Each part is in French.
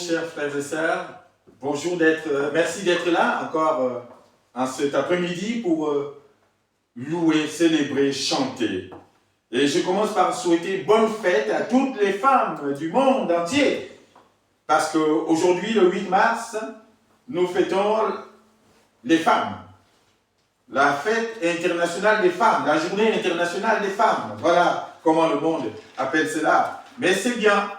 chers frères et sœurs. Bonjour, merci d'être là encore en cet après-midi pour louer, célébrer, chanter. Et je commence par souhaiter bonne fête à toutes les femmes du monde entier. Parce qu'aujourd'hui, le 8 mars, nous fêtons les femmes. La fête internationale des femmes, la journée internationale des femmes. Voilà comment le monde appelle cela. Mais c'est bien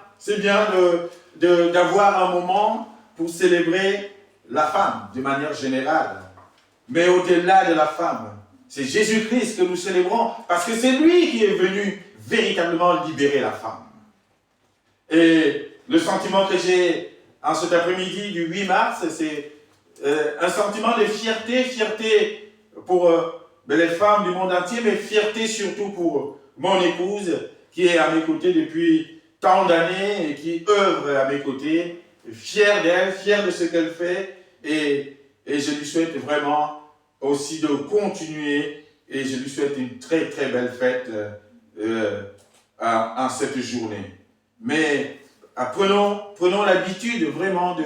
d'avoir un moment pour célébrer la femme de manière générale. Mais au-delà de la femme, c'est Jésus-Christ que nous célébrons parce que c'est lui qui est venu véritablement libérer la femme. Et le sentiment que j'ai en cet après-midi du 8 mars, c'est un sentiment de fierté pour les femmes du monde entier, mais fierté surtout pour mon épouse qui est à mes côtés depuis tant d'années et qui œuvre à mes côtés, fier d'elle, fier de ce qu'elle fait, et je lui souhaite vraiment aussi de continuer, et je lui souhaite une très très belle fête en cette journée. Mais prenons l'habitude vraiment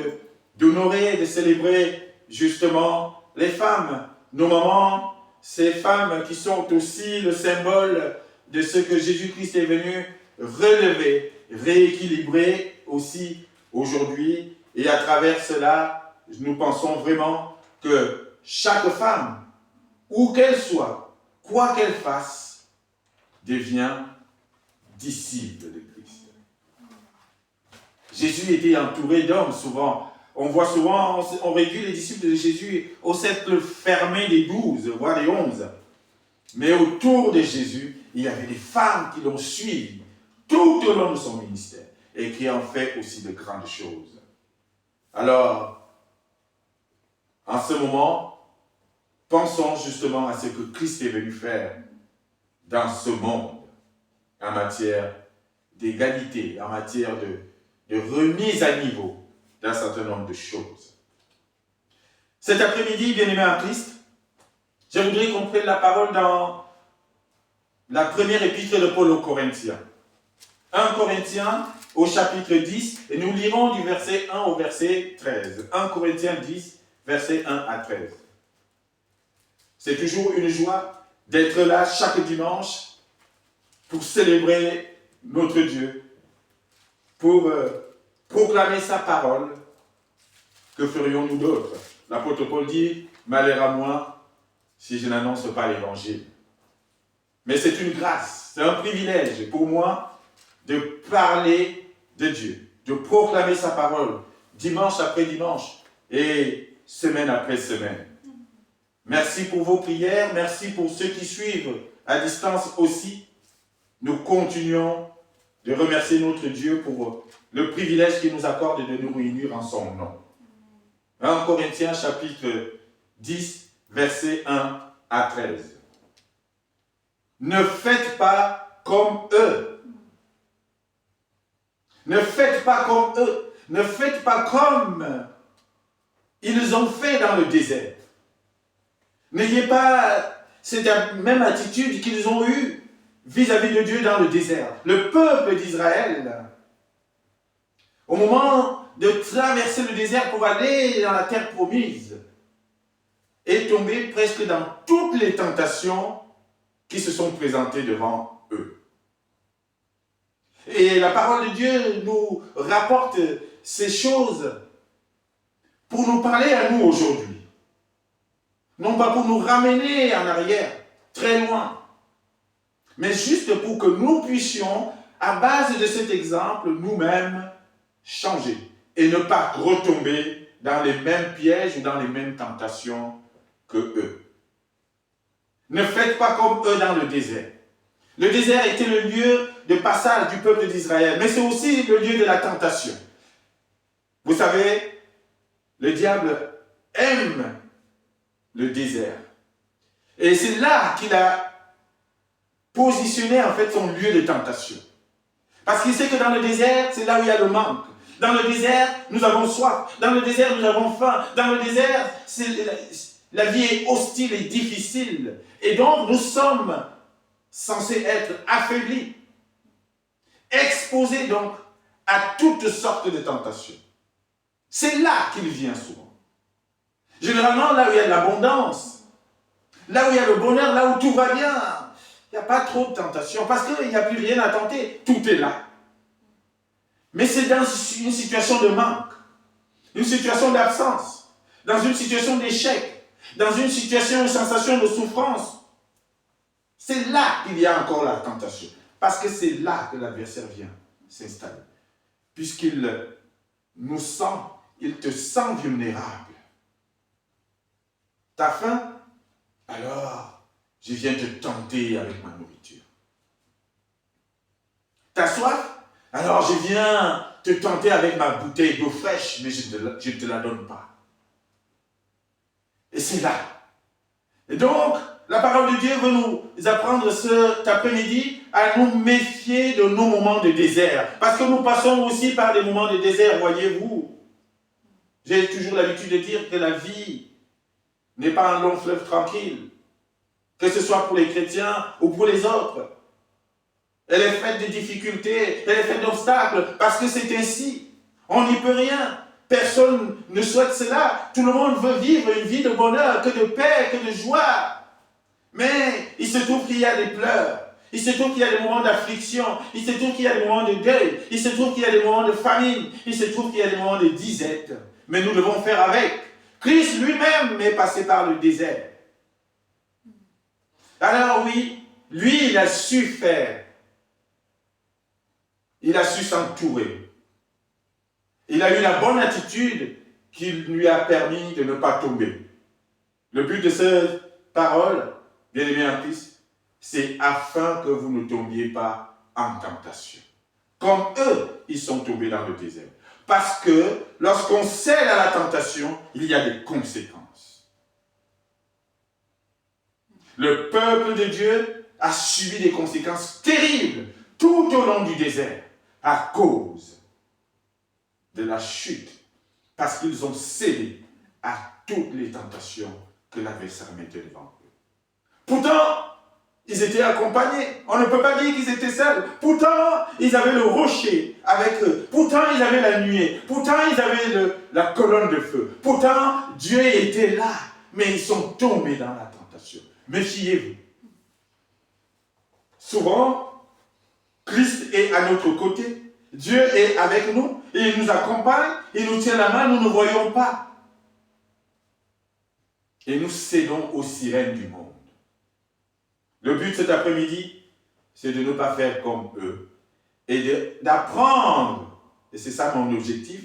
d'honorer, de célébrer justement les femmes, nos mamans, ces femmes qui sont aussi le symbole de ce que Jésus-Christ est venu relever, rééquilibrer aussi aujourd'hui. Et à travers cela, nous pensons vraiment que chaque femme, où qu'elle soit, quoi qu'elle fasse, devient disciple de Christ. Jésus était entouré d'hommes souvent. On réduit les disciples de Jésus au cercle fermé des 12, voire des 11. Mais autour de Jésus, il y avait des femmes qui l'ont suivi tout au long de son ministère et qui ont fait aussi de grandes choses. Alors, en ce moment, pensons justement à ce que Christ est venu faire dans ce monde en matière d'égalité, en matière de remise à niveau d'un certain nombre de choses. Cet après-midi, bien-aimés en Christ, je voudrais qu'on prenne la parole dans la première épître de Paul aux Corinthiens. 1 Corinthiens au chapitre 10, et nous lirons du verset 1 au verset 13. 1 Corinthiens 10, verset 1 à 13. C'est toujours une joie d'être là chaque dimanche pour célébrer notre Dieu, pour proclamer sa parole. Que ferions-nous d'autre? L'apôtre Paul dit, malheur à moi si je n'annonce pas l'évangile. Mais c'est une grâce, c'est un privilège pour moi de parler de Dieu, de proclamer sa parole, dimanche après dimanche et semaine après semaine. Merci pour vos prières, merci pour ceux qui suivent à distance aussi. Nous continuons de remercier notre Dieu pour le privilège qu'il nous accorde de nous réunir en son nom. 1 Corinthiens chapitre 10, versets 1 à 13. Ne faites pas comme eux. Ne faites pas comme eux. Ne faites pas comme ils ont fait dans le désert. N'ayez pas cette même attitude qu'ils ont eue vis-à-vis de Dieu dans le désert. Le peuple d'Israël, au moment de traverser le désert pour aller dans la terre promise, est tombé presque dans toutes les tentations qui se sont présentées devant eux. Et la parole de Dieu nous rapporte ces choses pour nous parler à nous aujourd'hui. Non pas pour nous ramener en arrière, très loin, mais juste pour que nous puissions, à base de cet exemple, nous-mêmes changer et ne pas retomber dans les mêmes pièges ou dans les mêmes tentations que eux. Ne faites pas comme eux dans le désert. Le désert était le lieu de passage du peuple d'Israël, mais c'est aussi le lieu de la tentation. Vous savez, le diable aime le désert. Et c'est là qu'il a positionné en fait son lieu de tentation. Parce qu'il sait que dans le désert, c'est là où il y a le manque. Dans le désert, nous avons soif. Dans le désert, nous avons faim. Dans le désert, la vie est hostile et difficile. Et donc, nous sommes censés être affaiblis, exposés donc à toutes sortes de tentations. C'est là qu'il vient souvent. Généralement, là où il y a de l'abondance, là où il y a le bonheur, là où tout va bien, il n'y a pas trop de tentation parce qu'il n'y a plus rien à tenter. Tout est là. Mais c'est dans une situation de manque, une situation d'absence, dans une situation d'échec, dans une situation, une sensation de souffrance. C'est là qu'il y a encore la tentation. Parce que c'est là que l'adversaire vient s'installer. Puisqu'il nous sent, il te sent vulnérable. T'as faim? Alors, je viens te tenter avec ma nourriture. T'as soif? Alors, je viens te tenter avec ma bouteille d'eau fraîche, mais je ne te la donne pas. Et c'est là. Et donc, la parole de Dieu veut nous apprendre cet après-midi à nous méfier de nos moments de désert. Parce que nous passons aussi par des moments de désert, voyez-vous. J'ai toujours l'habitude de dire que la vie n'est pas un long fleuve tranquille. Que ce soit pour les chrétiens ou pour les autres. Elle est faite de difficultés, elle est faite d'obstacles, parce que c'est ainsi. On n'y peut rien. Personne ne souhaite cela. Tout le monde veut vivre une vie de bonheur, que de paix, que de joie. Mais il se trouve qu'il y a des pleurs. Il se trouve qu'il y a des moments d'affliction. Il se trouve qu'il y a des moments de deuil. Il se trouve qu'il y a des moments de famine. Il se trouve qu'il y a des moments de disette. Mais nous devons faire avec. Christ lui-même est passé par le désert. Alors oui, lui, il a su faire. Il a su s'entourer. Il a eu la bonne attitude qui lui a permis de ne pas tomber. Le but de cette parole, bien aimé en Christ, c'est afin que vous ne tombiez pas en tentation. Comme eux, ils sont tombés dans le désert. Parce que lorsqu'on cède à la tentation, il y a des conséquences. Le peuple de Dieu a subi des conséquences terribles tout au long du désert à cause de la chute, parce qu'ils ont cédé à toutes les tentations que l'adversaire mettait devant eux. Pourtant, ils étaient accompagnés. On ne peut pas dire qu'ils étaient seuls. Pourtant, ils avaient le rocher avec eux. Pourtant, ils avaient la nuée. Pourtant, ils avaient la colonne de feu. Pourtant, Dieu était là. Mais ils sont tombés dans la tentation. Méfiez-vous. Souvent, Christ est à notre côté. Dieu est avec nous. Et il nous accompagne. Il nous tient la main. Nous ne voyons pas. Et nous cédons aux sirènes du monde. Le but cet après-midi, c'est de ne pas faire comme eux et d'apprendre, et c'est ça mon objectif,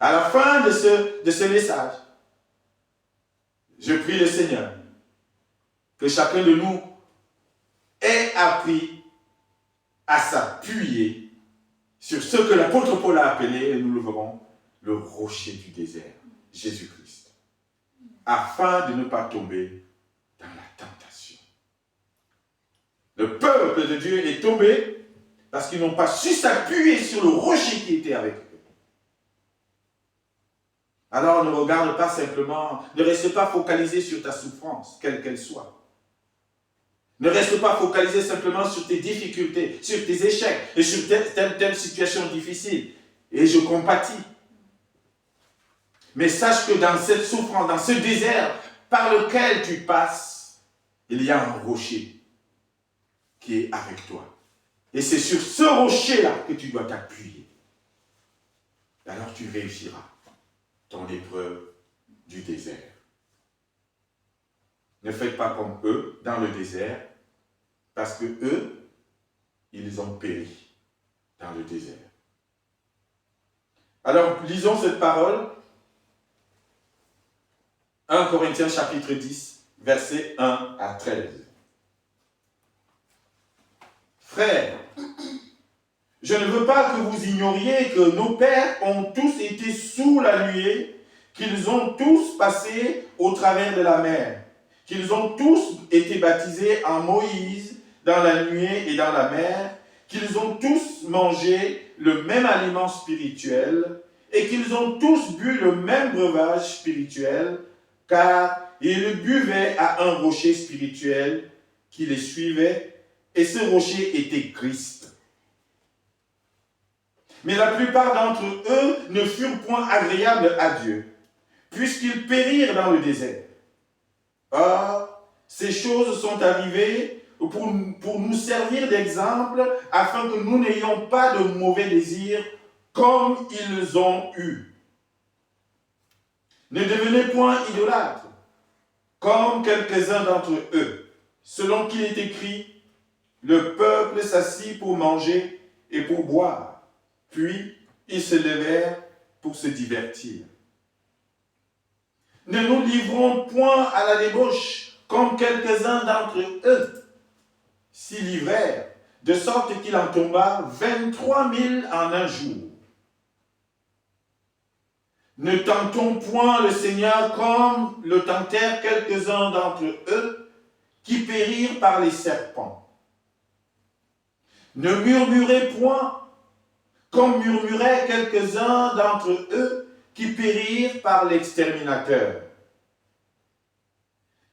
à la fin de ce message, je prie le Seigneur que chacun de nous ait appris à s'appuyer sur ce que l'apôtre Paul a appelé, et nous le verrons, le rocher du désert, Jésus-Christ, afin de ne pas tomber dans la tentation. Le peuple de Dieu est tombé parce qu'ils n'ont pas su s'appuyer sur le rocher qui était avec eux. Alors ne regarde pas simplement, ne reste pas focalisé sur ta souffrance, quelle qu'elle soit. Ne reste pas focalisé simplement sur tes difficultés, sur tes échecs et sur telle situation difficile. Et je compatis. Mais sache que dans cette souffrance, dans ce désert par lequel tu passes, il y a un rocher qui est avec toi. Et c'est sur ce rocher-là que tu dois t'appuyer. Alors tu réussiras ton épreuve du désert. Ne faites pas comme eux dans le désert, parce que eux, ils ont péri dans le désert. Alors, lisons cette parole. 1 Corinthiens chapitre 10, versets 1 à 13. Frères, je ne veux pas que vous ignoriez que nos pères ont tous été sous la nuée, qu'ils ont tous passé au travers de la mer, qu'ils ont tous été baptisés en Moïse dans la nuée et dans la mer, qu'ils ont tous mangé le même aliment spirituel et qu'ils ont tous bu le même breuvage spirituel, car ils buvaient à un rocher spirituel qui les suivait, et ce rocher était Christ. Mais la plupart d'entre eux ne furent point agréables à Dieu, puisqu'ils périrent dans le désert. Or, ces choses sont arrivées pour nous servir d'exemple, afin que nous n'ayons pas de mauvais désirs comme ils ont eu. Ne devenez point idolâtres, comme quelques-uns d'entre eux, selon qu'il est écrit, le peuple s'assit pour manger et pour boire, puis ils se levèrent pour se divertir. Ne nous livrons point à la débauche, comme quelques-uns d'entre eux s'y livrèrent, de sorte qu'il en tomba 23 000 en un jour. Ne tentons point le Seigneur comme le tentèrent quelques-uns d'entre eux qui périrent par les serpents. Ne murmurez point comme murmuraient quelques-uns d'entre eux qui périrent par l'exterminateur.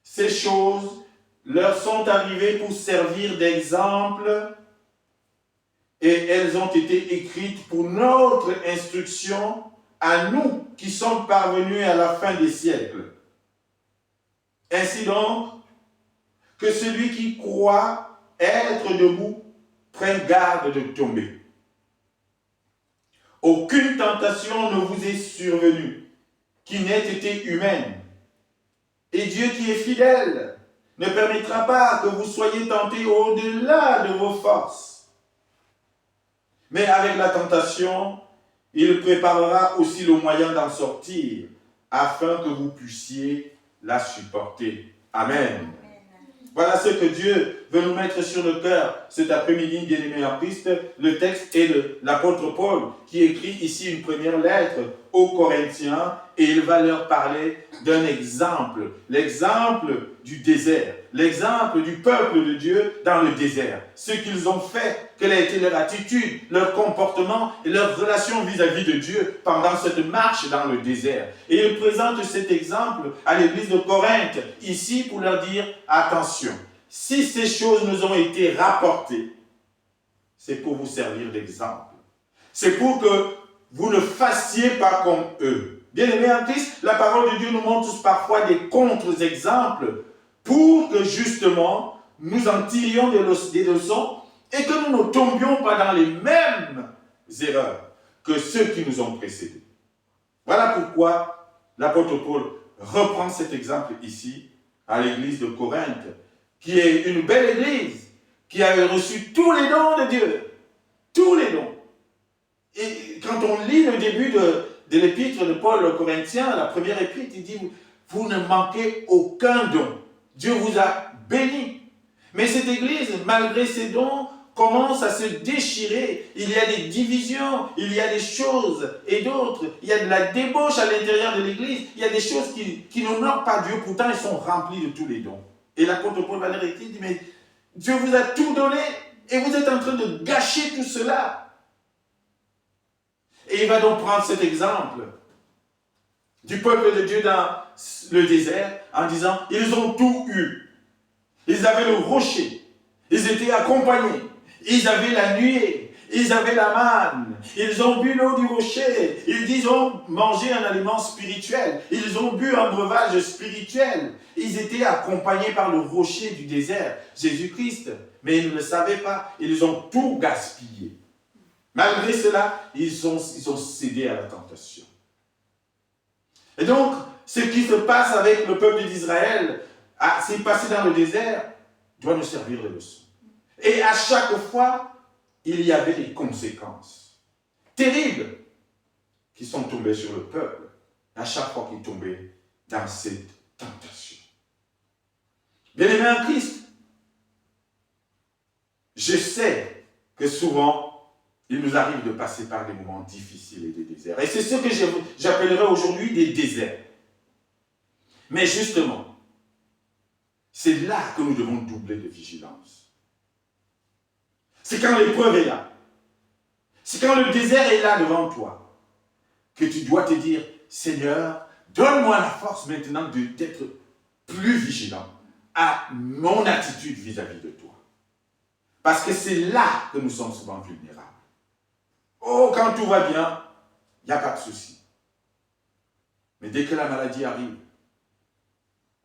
Ces choses leur sont arrivées pour servir d'exemple et elles ont été écrites pour notre instruction à nous qui sommes parvenus à la fin des siècles. Ainsi donc, que celui qui croit être debout prenne garde de tomber. Aucune tentation ne vous est survenue qui n'ait été humaine. Et Dieu qui est fidèle ne permettra pas que vous soyez tentés au-delà de vos forces. Mais avec la tentation, il préparera aussi le moyen d'en sortir, afin que vous puissiez la supporter. Amen. Voilà ce que Dieu veut nous mettre sur le cœur cet après-midi, bien-aimés en Christ. Le texte est de l'apôtre Paul qui écrit ici une première lettre aux Corinthiens et il va leur parler d'un exemple, l'exemple du désert, l'exemple du peuple de Dieu dans le désert. Ce qu'ils ont fait, quelle a été leur attitude, leur comportement et leur relation vis-à-vis de Dieu pendant cette marche dans le désert. Et il présente cet exemple à l'église de Corinthe, ici pour leur dire, attention, si ces choses nous ont été rapportées, c'est pour vous servir d'exemple. C'est pour que vous ne fassiez pas comme eux. Bien-aimés en Christ, la parole de Dieu nous montre parfois des contre-exemples pour que justement nous en tirions des leçons et que nous ne tombions pas dans les mêmes erreurs que ceux qui nous ont précédés. Voilà pourquoi l'apôtre Paul reprend cet exemple ici à l'église de Corinthe, qui est une belle église, qui a reçu tous les dons de Dieu. Tous les dons. Et quand on lit le début de l'épître de Paul aux Corinthiens, la première épître, il dit, vous ne manquez aucun don. Dieu vous a béni. Mais cette église, malgré ses dons, commence à se déchirer. Il y a des divisions, il y a des choses et d'autres. Il y a de la débauche à l'intérieur de l'église. Il y a des choses qui n'honorent pas Dieu. Pourtant, ils sont remplis de tous les dons. Et l'apôtre Paul va leur écrire, il dit, mais Dieu vous a tout donné et vous êtes en train de gâcher tout cela. Et il va donc prendre cet exemple du peuple de Dieu dans le désert en disant, ils ont tout eu. Ils avaient le rocher, ils étaient accompagnés, ils avaient la nuée, ils avaient la manne, ils ont bu l'eau du rocher, ils ont mangé un aliment spirituel, ils ont bu un breuvage spirituel. Ils étaient accompagnés par le rocher du désert, Jésus-Christ, mais ils ne le savaient pas, ils ont tout gaspillé. Malgré cela, ils ont cédé à la tentation. Et donc, ce qui se passe avec le peuple d'Israël, c'est passé dans le désert, doit nous servir de leçon. Et à chaque fois, il y avait des conséquences terribles qui sont tombées sur le peuple, à chaque fois qu'il tombait dans cette tentation. Bien-aimés en Christ, je sais que souvent, il nous arrive de passer par des moments difficiles et des déserts. Et c'est ce que j'appellerai aujourd'hui des déserts. Mais justement, c'est là que nous devons doubler de vigilance. C'est quand l'épreuve est là. C'est quand le désert est là devant toi que tu dois te dire, Seigneur, donne-moi la force maintenant d'être plus vigilant à mon attitude vis-à-vis de toi. Parce que c'est là que nous sommes souvent vulnérables. Oh, quand tout va bien, il n'y a pas de souci. Mais dès que la maladie arrive,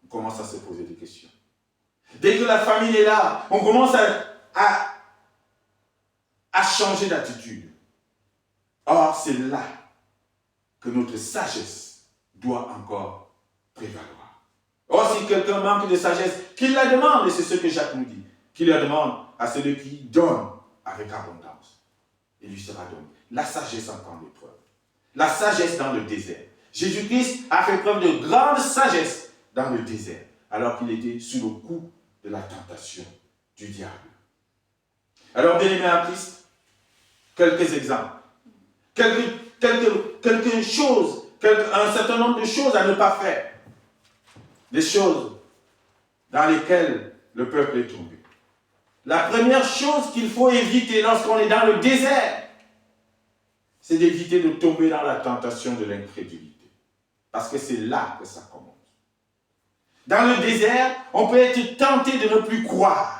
on commence à se poser des questions. Dès que la famine est là, on commence à changer d'attitude. Or, c'est là que notre sagesse doit encore prévaloir. Or, si quelqu'un manque de sagesse, qu'il la demande, et c'est ce que Jacques nous dit, qu'il la demande à celui qui donne avec abondance. Il lui sera donné. La sagesse en temps d'épreuve. La sagesse dans le désert. Jésus-Christ a fait preuve de grande sagesse dans le désert, alors qu'il était sous le coup de la tentation du diable. Alors, bien-aimés en Christ, quelques exemples. Quelque chose, un certain nombre de choses à ne pas faire. Des choses dans lesquelles le peuple est tombé. La première chose qu'il faut éviter lorsqu'on est dans le désert, c'est d'éviter de tomber dans la tentation de l'incrédulité. Parce que c'est là que ça commence. Dans le désert, on peut être tenté de ne plus croire.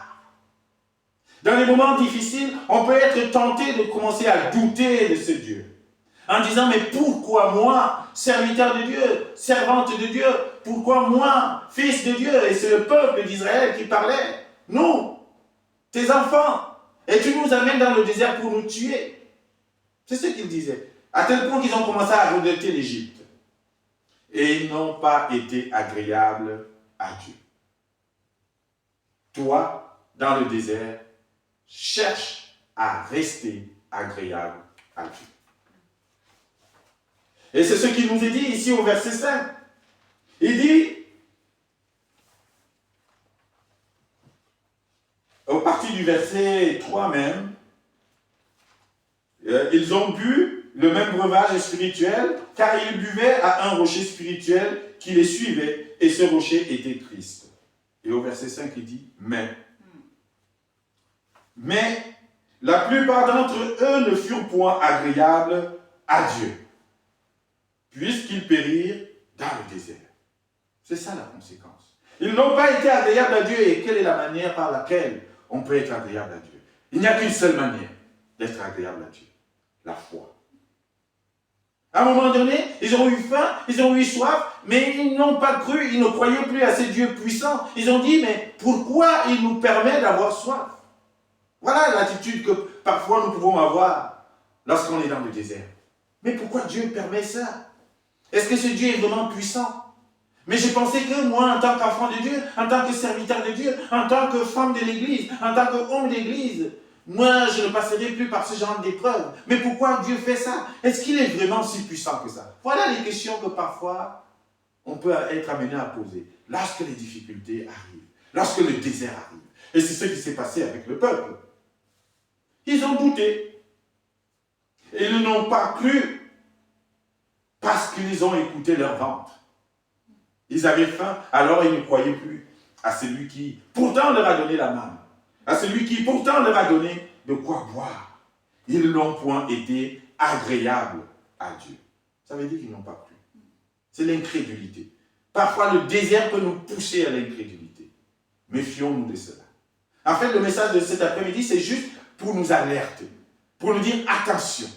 Dans les moments difficiles, on peut être tenté de commencer à douter de ce Dieu. En disant, mais pourquoi moi, serviteur de Dieu, servante de Dieu, pourquoi moi, fils de Dieu? Et c'est le peuple d'Israël qui parlait. Nous, tes enfants, et tu nous amènes dans le désert pour nous tuer. C'est ce qu'il disait. À tel point qu'ils ont commencé à regretter l'Égypte. Et ils n'ont pas été agréables à Dieu. Toi, dans le désert, cherche à rester agréable à Dieu. Et c'est ce qu'il nous est dit ici au verset 5. Il dit, au partir du verset 3 même, ils ont bu le même breuvage spirituel, car ils buvaient à un rocher spirituel qui les suivait, et ce rocher était Christ. Et au verset 5, il dit, mais la plupart d'entre eux ne furent point agréables à Dieu, puisqu'ils périrent dans le désert. C'est ça la conséquence. Ils n'ont pas été agréables à Dieu. Et quelle est la manière par laquelle on peut être agréable à Dieu? Il n'y a qu'une seule manière d'être agréable à Dieu. La foi. À un moment donné, ils ont eu faim, ils ont eu soif, mais ils n'ont pas cru, ils ne croyaient plus à ces dieux puissants. Ils ont dit, mais pourquoi il nous permet d'avoir soif? Voilà l'attitude que parfois nous pouvons avoir lorsqu'on est dans le désert. Mais pourquoi Dieu permet ça? Est-ce que ce Dieu est vraiment puissant? Mais je pensais que moi, en tant qu'enfant de Dieu, en tant que serviteur de Dieu, en tant que femme de l'Église, en tant qu'homme d'Église, moi, je ne passerai plus par ce genre d'épreuve. Mais pourquoi Dieu fait ça? Est-ce qu'il est vraiment si puissant que ça? Voilà les questions que parfois, on peut être amené à poser lorsque les difficultés arrivent, lorsque le désert arrive. Et c'est ce qui s'est passé avec le peuple. Ils ont douté. Et ils n'ont pas cru parce qu'ils ont écouté leur ventre. Ils avaient faim, alors ils ne croyaient plus à celui qui pourtant leur a donné la manne, à celui qui pourtant leur a donné de quoi boire. Ils n'ont point été agréables à Dieu. Ça veut dire qu'ils n'ont pas cru. C'est l'incrédulité. Parfois, le désert peut nous pousser à l'incrédulité. Méfions-nous de cela. En fait, le message de cet après-midi, c'est juste pour nous alerter, pour nous dire attention.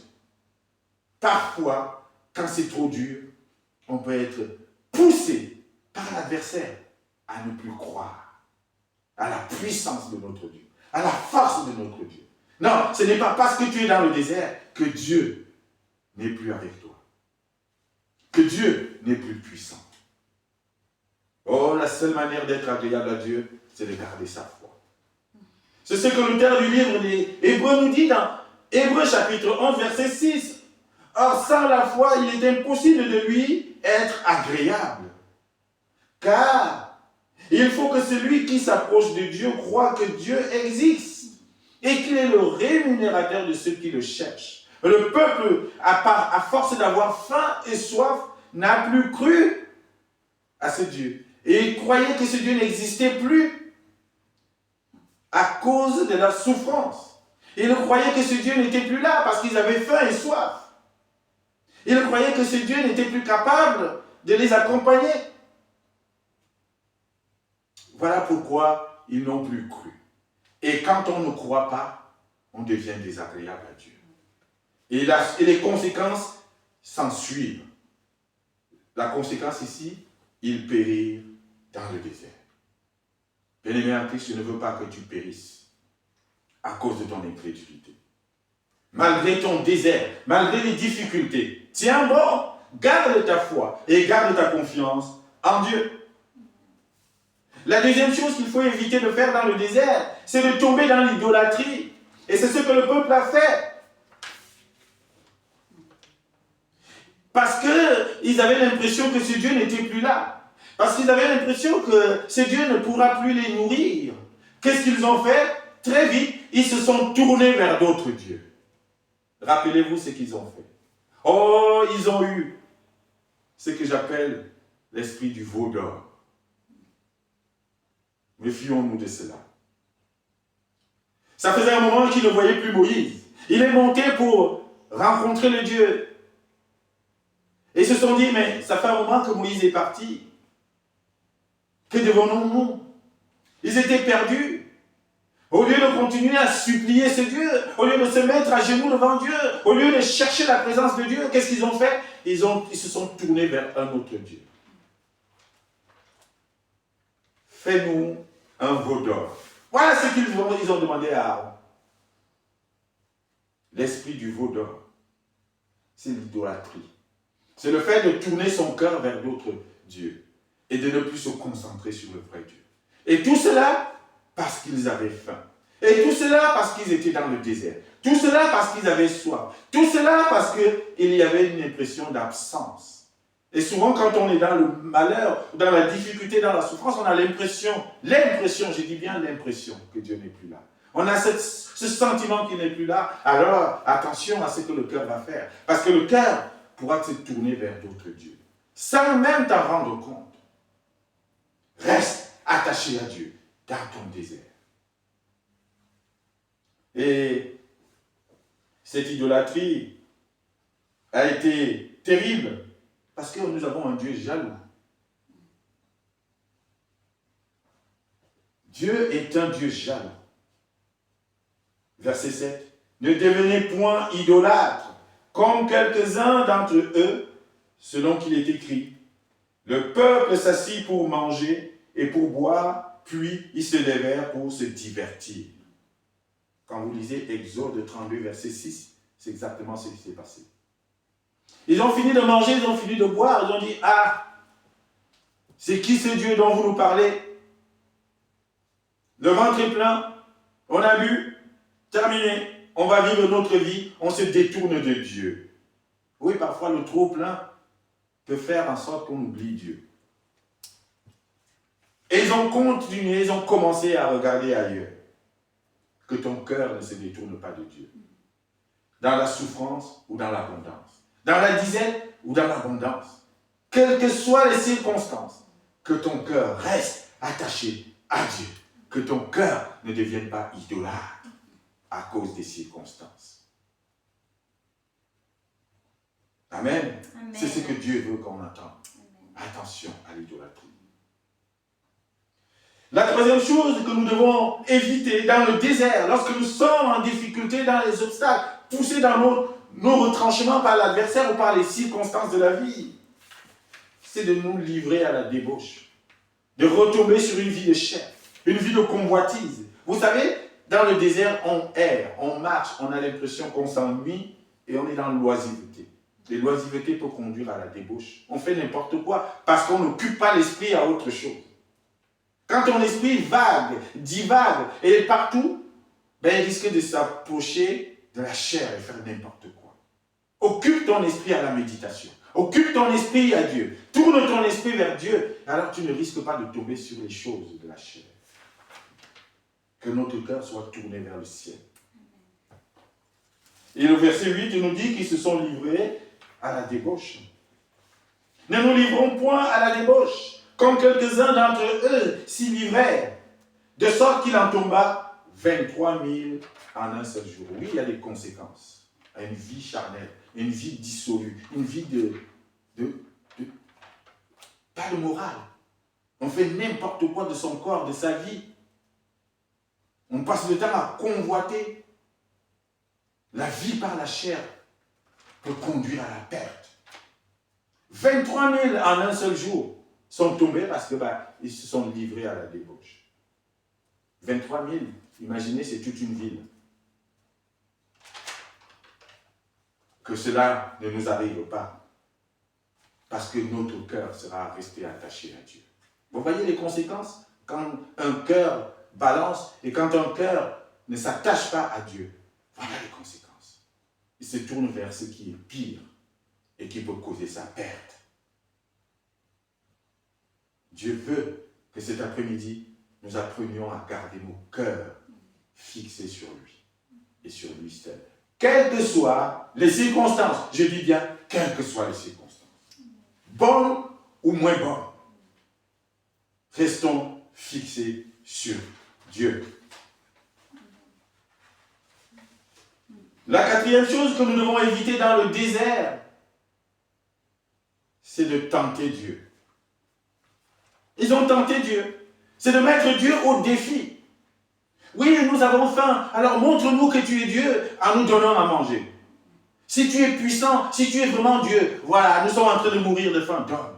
Parfois, quand c'est trop dur, on peut être poussé par l'adversaire à ne plus croire à la puissance de notre Dieu, à la force de notre Dieu. Non, ce n'est pas parce que tu es dans le désert que Dieu n'est plus avec toi, que Dieu n'est plus puissant. Oh, la seule manière d'être agréable à Dieu, c'est de garder sa foi. C'est ce que l'auteur du livre des Hébreux nous dit dans Hébreux chapitre 11, verset 6. Or, sans la foi, il est impossible de lui être agréable. Car il faut que celui qui s'approche de Dieu croit que Dieu existe et qu'il est le rémunérateur de ceux qui le cherchent. Le peuple, à force d'avoir faim et soif, n'a plus cru à ce Dieu. Et il croyait que ce Dieu n'existait plus à cause de la souffrance. Ils croyaient que ce Dieu n'était plus là parce qu'ils avaient faim et soif. Ils croyaient que ce Dieu n'était plus capable de les accompagner. Voilà pourquoi ils n'ont plus cru. Et quand on ne croit pas, on devient désagréable à Dieu. Et les conséquences s'en suivent. La conséquence ici, ils périrent dans le désert. Bien-aimé en Christ, je ne veux pas que tu périsses à cause de ton incrédulité. Malgré ton désert, malgré les difficultés, tiens bon, garde ta foi et garde ta confiance en Dieu. La deuxième chose qu'il faut éviter de faire dans le désert, c'est de tomber dans l'idolâtrie. Et c'est ce que le peuple a fait. Parce qu'ils avaient l'impression que ce Dieu n'était plus là. Parce qu'ils avaient l'impression que ce Dieu ne pourra plus les nourrir. Qu'est-ce qu'ils ont fait? Très vite, ils se sont tournés vers d'autres dieux. Rappelez-vous ce qu'ils ont fait. Oh, ils ont eu ce que j'appelle l'esprit du veau d'or. Méfions-nous de cela. Ça faisait un moment qu'ils ne voyaient plus Moïse. Il est monté pour rencontrer le Dieu. Et ils se sont dit, mais ça fait un moment que Moïse est parti. Que devons-nous? Ils étaient perdus. Au lieu de continuer à supplier ce Dieu, au lieu de se mettre à genoux devant Dieu, au lieu de chercher la présence de Dieu, qu'est-ce qu'ils ont fait? Ils se sont tournés vers un autre Dieu. Fais-nous un veau d'or. Voilà ce qu'ils ont demandé à Aaron. L'esprit du veau d'or, c'est l'idolâtrie. C'est le fait de tourner son cœur vers d'autres dieux et de ne plus se concentrer sur le vrai Dieu. Et tout cela parce qu'ils avaient faim. Et tout cela parce qu'ils étaient dans le désert. Tout cela parce qu'ils avaient soif. Tout cela parce qu'il y avait une impression d'absence. Et souvent, quand on est dans le malheur, dans la difficulté, dans la souffrance, on a l'impression, je dis bien l'impression que Dieu n'est plus là. On a ce sentiment qu'il n'est plus là. Alors, attention à ce que le cœur va faire. Parce que le cœur pourra se tourner vers d'autres dieux. Sans même t'en rendre compte. Reste attaché à Dieu dans ton désert. Et cette idolâtrie a été terrible parce que nous avons un Dieu jaloux. Dieu est un Dieu jaloux. Verset 7. Ne devenez point idolâtres, comme quelques-uns d'entre eux, selon qu'il est écrit. Le peuple s'assit pour manger et pour boire, puis ils se levèrent pour se divertir. Quand vous lisez Exode 32, verset 6, c'est exactement ce qui s'est passé. Ils ont fini de manger, ils ont fini de boire, ils ont dit, ah, c'est qui ce Dieu dont vous nous parlez? Le ventre est plein, on a bu, terminé, on va vivre notre vie, on se détourne de Dieu. Oui, parfois le trop plein peut faire en sorte qu'on oublie Dieu. Et ils ont continué, ils ont commencé à regarder ailleurs. Que ton cœur ne se détourne pas de Dieu. Dans la souffrance ou dans l'abondance. Dans la disette ou dans l'abondance. Quelles que soient les circonstances, que ton cœur reste attaché à Dieu. Que ton cœur ne devienne pas idolâtre à cause des circonstances. Amen. Amen. C'est ce que Dieu veut qu'on entende. Attention à l'idolâtrie. La troisième chose que nous devons éviter dans le désert, lorsque nous sommes en difficulté dans les obstacles, poussés dans nos retranchements par l'adversaire ou par les circonstances de la vie, c'est de nous livrer à la débauche, de retomber sur une vie de chair, une vie de convoitise. Vous savez, dans le désert, on erre, on marche, on a l'impression qu'on s'ennuie et on est dans l'oisiveté. Et l'oisiveté peut conduire à la débauche. On fait n'importe quoi parce qu'on n'occupe pas l'esprit à autre chose. Quand ton esprit vague, divague et est partout, ben, il risque de s'approcher de la chair et faire n'importe quoi. Occupe ton esprit à la méditation. Occupe ton esprit à Dieu. Tourne ton esprit vers Dieu. Alors tu ne risques pas de tomber sur les choses de la chair. Que notre cœur soit tourné vers le ciel. Et le verset 8 nous dit qu'ils se sont livrés à la débauche. Ne nous livrons point à la débauche, comme quelques-uns d'entre eux s'y livrèrent, de sorte qu'il en tomba 23 000 en un seul jour. Oui, il y a des conséquences à une vie charnelle, une vie dissolue, une vie pas de morale. On fait n'importe quoi de son corps, de sa vie. On passe le temps à convoiter la vie par la chair. peut conduire à la perte. 23 000 en un seul jour sont tombés parce que ils se sont livrés à la débauche. 23 000, imaginez, c'est toute une ville. Que cela ne nous arrive pas, parce que notre cœur sera resté attaché à Dieu. Vous voyez les conséquences? Quand un cœur balance et quand un cœur ne s'attache pas à Dieu, voilà les conséquences. Il se tourne vers ce qui est pire et qui peut causer sa perte. Dieu veut que cet après-midi, nous apprenions à garder nos cœurs fixés sur lui et sur lui seul. Quelles que soient les circonstances, je dis bien, quelles que soient les circonstances, bonnes ou moins bonnes, restons fixés sur Dieu. La quatrième chose que nous devons éviter dans le désert, c'est de tenter Dieu. Ils ont tenté Dieu. C'est de mettre Dieu au défi. Oui, nous avons faim, alors montre-nous que tu es Dieu en nous donnant à manger. Si tu es puissant, si tu es vraiment Dieu, voilà, nous sommes en train de mourir de faim, donne.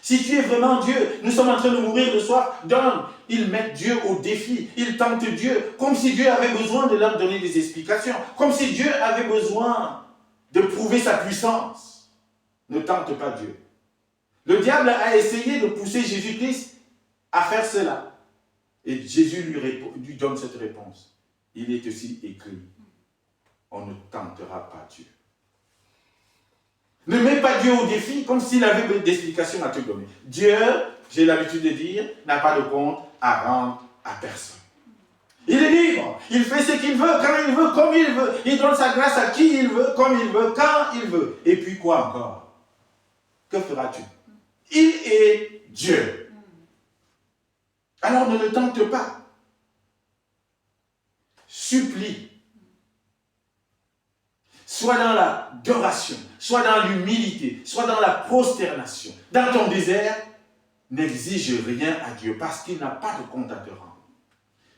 Si tu es vraiment Dieu, nous sommes en train de mourir de soif, donne. Ils mettent Dieu au défi, ils tentent Dieu, comme si Dieu avait besoin de leur donner des explications, comme si Dieu avait besoin de prouver sa puissance. Ne tente pas Dieu. Le diable a essayé de pousser Jésus-Christ à faire cela. Et Jésus lui donne cette réponse. Il est aussi écrit, on ne tentera pas Dieu. Ne mets pas Dieu au défi comme s'il avait d'explications à te donner. Dieu, j'ai l'habitude de dire, n'a pas de compte à rendre à personne. Il est libre. Il fait ce qu'il veut, quand il veut, comme il veut. Il donne sa grâce à qui il veut, comme il veut, quand il veut. Et puis quoi encore? Que feras-tu? Il est Dieu. Alors ne le tente pas. Supplie. Soit dans l'adoration, soit dans l'humilité, soit dans la prosternation. Dans ton désert, n'exige rien à Dieu parce qu'il n'a pas de compte à te rendre.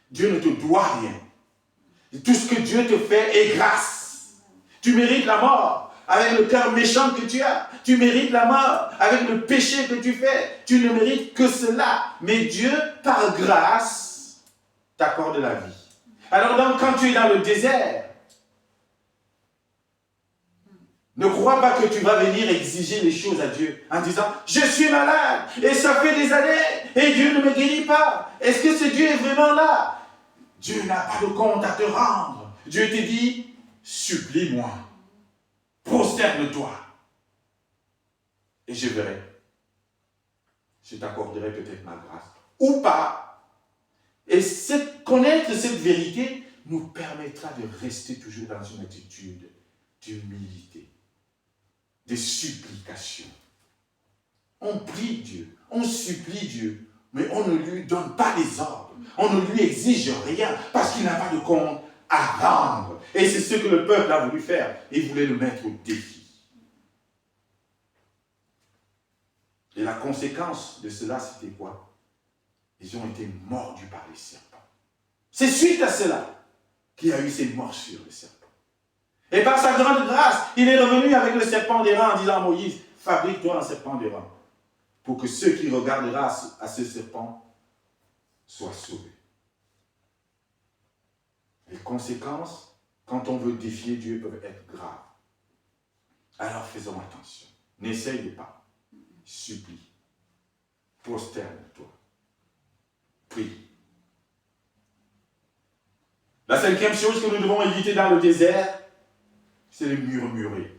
Dieu ne te doit rien. Tout ce que Dieu te fait est grâce. Tu mérites la mort avec le cœur méchant que tu as. Tu mérites la mort avec le péché que tu fais. Tu ne mérites que cela. Mais Dieu, par grâce, t'accorde la vie. Alors donc, quand tu es dans le désert, ne crois pas que tu vas venir exiger les choses à Dieu en disant « Je suis malade et ça fait des années et Dieu ne me guérit pas. Est-ce que ce Dieu est vraiment là ?» Dieu n'a pas de compte à te rendre. Dieu te dit « Supplie-moi, prosterne-toi et je verrai. Je t'accorderai peut-être ma grâce ou pas. » Et connaître cette vérité nous permettra de rester toujours dans une attitude d'humilité, de supplication. On prie Dieu, on supplie Dieu, mais on ne lui donne pas les ordres, on ne lui exige rien, parce qu'il n'a pas de compte à rendre. Et c'est ce que le peuple a voulu faire, il voulait le mettre au défi. Et la conséquence de cela, c'était quoi? Ils ont été mordus par les serpents. C'est suite à cela qu'il y a eu ces morsures de serpents. Et par sa grande grâce, il est revenu avec le serpent d'airain en disant à Moïse, fabrique-toi un serpent d'airain, pour que ceux qui regarderont à ce serpent soient sauvés. Les conséquences, quand on veut défier Dieu, peuvent être graves. Alors faisons attention. N'essaye pas. Supplie. Prosterne-toi. Prie. La cinquième chose que nous devons éviter dans le désert, c'est de murmurer.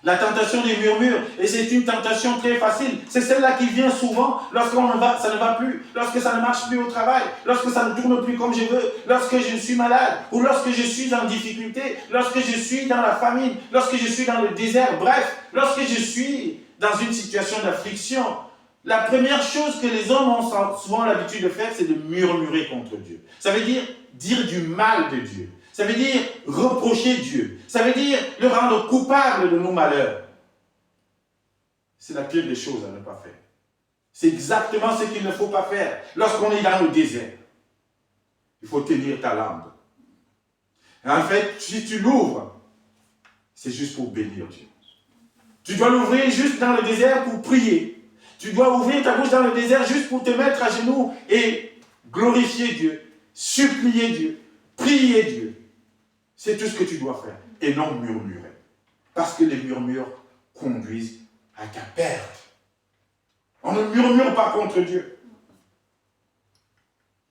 La tentation des murmures, et c'est une tentation très facile, c'est celle-là qui vient souvent lorsque ça ne va plus, lorsque ça ne marche plus au travail, lorsque ça ne tourne plus comme je veux, lorsque je suis malade, ou lorsque je suis en difficulté, lorsque je suis dans la famine, lorsque je suis dans le désert, bref, lorsque je suis dans une situation d'affliction. La première chose que les hommes ont souvent l'habitude de faire, c'est de murmurer contre Dieu. Ça veut dire du mal de Dieu. Ça veut dire reprocher Dieu. Ça veut dire le rendre coupable de nos malheurs. C'est la pire des choses à ne pas faire. C'est exactement ce qu'il ne faut pas faire lorsqu'on est dans le désert. Il faut tenir ta langue. Et en fait, si tu l'ouvres, c'est juste pour bénir Dieu. Tu dois l'ouvrir juste dans le désert pour prier. Tu dois ouvrir ta bouche dans le désert juste pour te mettre à genoux et glorifier Dieu, supplier Dieu, prier Dieu. C'est tout ce que tu dois faire et non murmurer. Parce que les murmures conduisent à ta perte. On ne murmure pas contre Dieu.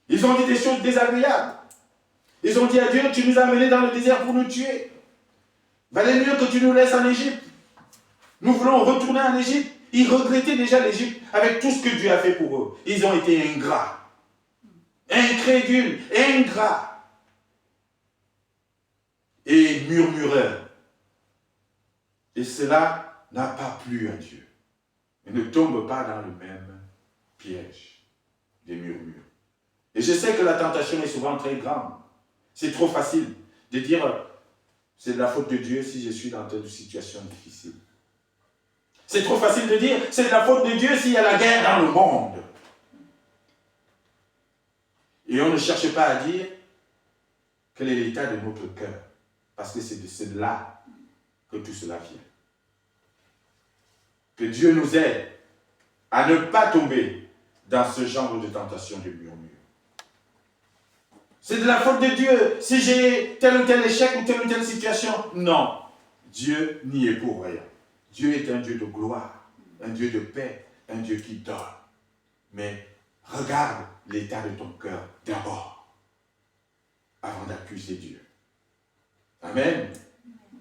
Ils ont dit des choses désagréables. Ils ont dit à Dieu, tu nous as amenés dans le désert pour nous tuer. Valait mieux que tu nous laisses en Égypte. Nous voulons retourner en Égypte. Ils regrettaient déjà l'Égypte avec tout ce que Dieu a fait pour eux. Ils ont été ingrats. Incrédules, ingrats. Et murmureurs. Et cela n'a pas plu à Dieu. Et ne tombe pas dans le même piège des murmures. Et je sais que la tentation est souvent très grande. C'est trop facile de dire c'est de la faute de Dieu si je suis dans telle situation difficile. C'est trop facile de dire c'est de la faute de Dieu s'il y a la guerre dans le monde. Et on ne cherche pas à dire quel est l'état de notre cœur. Parce que c'est de cela que tout cela vient. Que Dieu nous aide à ne pas tomber dans ce genre de tentation de murmure. C'est de la faute de Dieu si j'ai tel ou tel échec ou telle situation. Non, Dieu n'y est pour rien. Dieu est un Dieu de gloire, un Dieu de paix, un Dieu qui donne. Mais regarde l'état de ton cœur d'abord, avant d'accuser Dieu. Amen.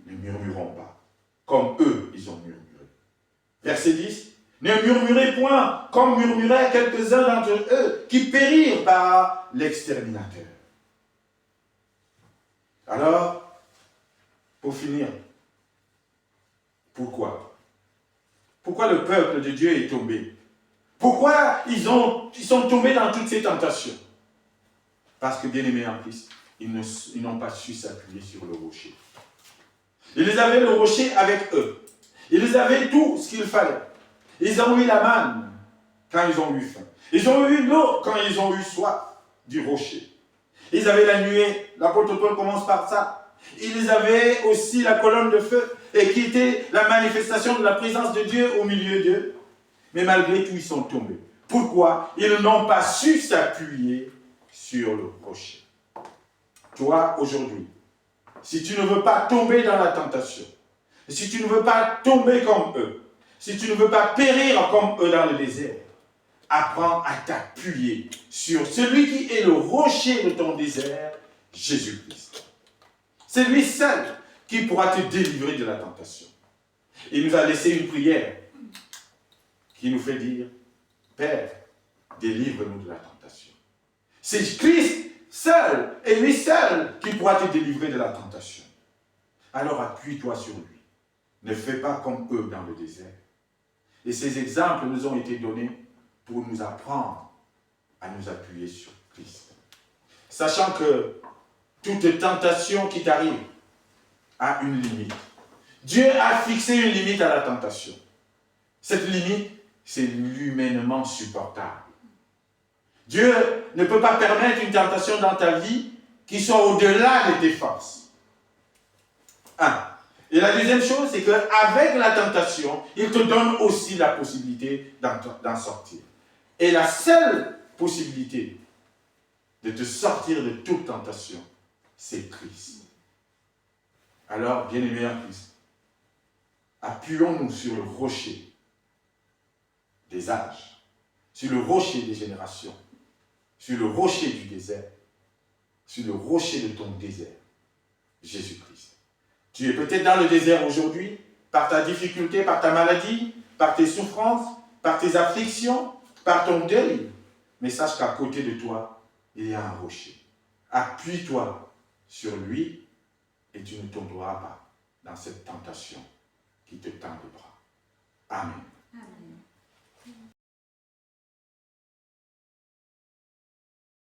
Ne murmurons pas, comme eux, ils ont murmuré. Verset 10. Ne murmurez point, comme murmuraient quelques-uns d'entre eux, qui périrent par l'exterminateur. Alors, pour finir, pourquoi? Pourquoi le peuple de Dieu est tombé? Pourquoi ils sont tombés dans toutes ces tentations? Parce que, bien-aimés en Christ, ils n'ont pas su s'appuyer sur le rocher. Ils avaient le rocher avec eux. Ils avaient tout ce qu'il fallait. Ils ont eu la manne quand ils ont eu faim. Ils ont eu l'eau quand ils ont eu soif du rocher. Ils avaient la nuée. L'apôtre Paul commence par ça. Ils avaient aussi la colonne de feu et qui était la manifestation de la présence de Dieu au milieu d'eux. Mais malgré tout, ils sont tombés. Pourquoi? Ils n'ont pas su s'appuyer sur le rocher. Toi, aujourd'hui, si tu ne veux pas tomber dans la tentation, si tu ne veux pas tomber comme eux, si tu ne veux pas périr comme eux dans le désert, apprends à t'appuyer sur celui qui est le rocher de ton désert, Jésus-Christ. C'est lui seul qui pourra te délivrer de la tentation. Il nous a laissé une prière qui nous fait dire, Père, délivre-nous de la tentation. C'est Christ seul et lui seul qui pourra te délivrer de la tentation. Alors appuie-toi sur lui. Ne fais pas comme eux dans le désert. Et ces exemples nous ont été donnés pour nous apprendre à nous appuyer sur Christ. Sachant que toute tentation qui t'arrive a une limite. Dieu a fixé une limite à la tentation. Cette limite, c'est l'humainement supportable. Dieu ne peut pas permettre une tentation dans ta vie qui soit au-delà de tes forces. Et la deuxième chose, c'est qu'avec la tentation, il te donne aussi la possibilité d'en sortir. Et la seule possibilité de te sortir de toute tentation, c'est Christ. Alors, bien-aimés en Christ, appuyons-nous sur le rocher des âges, sur le rocher des générations, sur le rocher du désert, sur le rocher de ton désert, Jésus-Christ. Tu es peut-être dans le désert aujourd'hui, par ta difficulté, par ta maladie, par tes souffrances, par tes afflictions, par ton deuil. Mais sache qu'à côté de toi, il y a un rocher. Appuie-toi sur lui et tu ne tomberas pas dans cette tentation qui te tend les bras. Amen. Amen.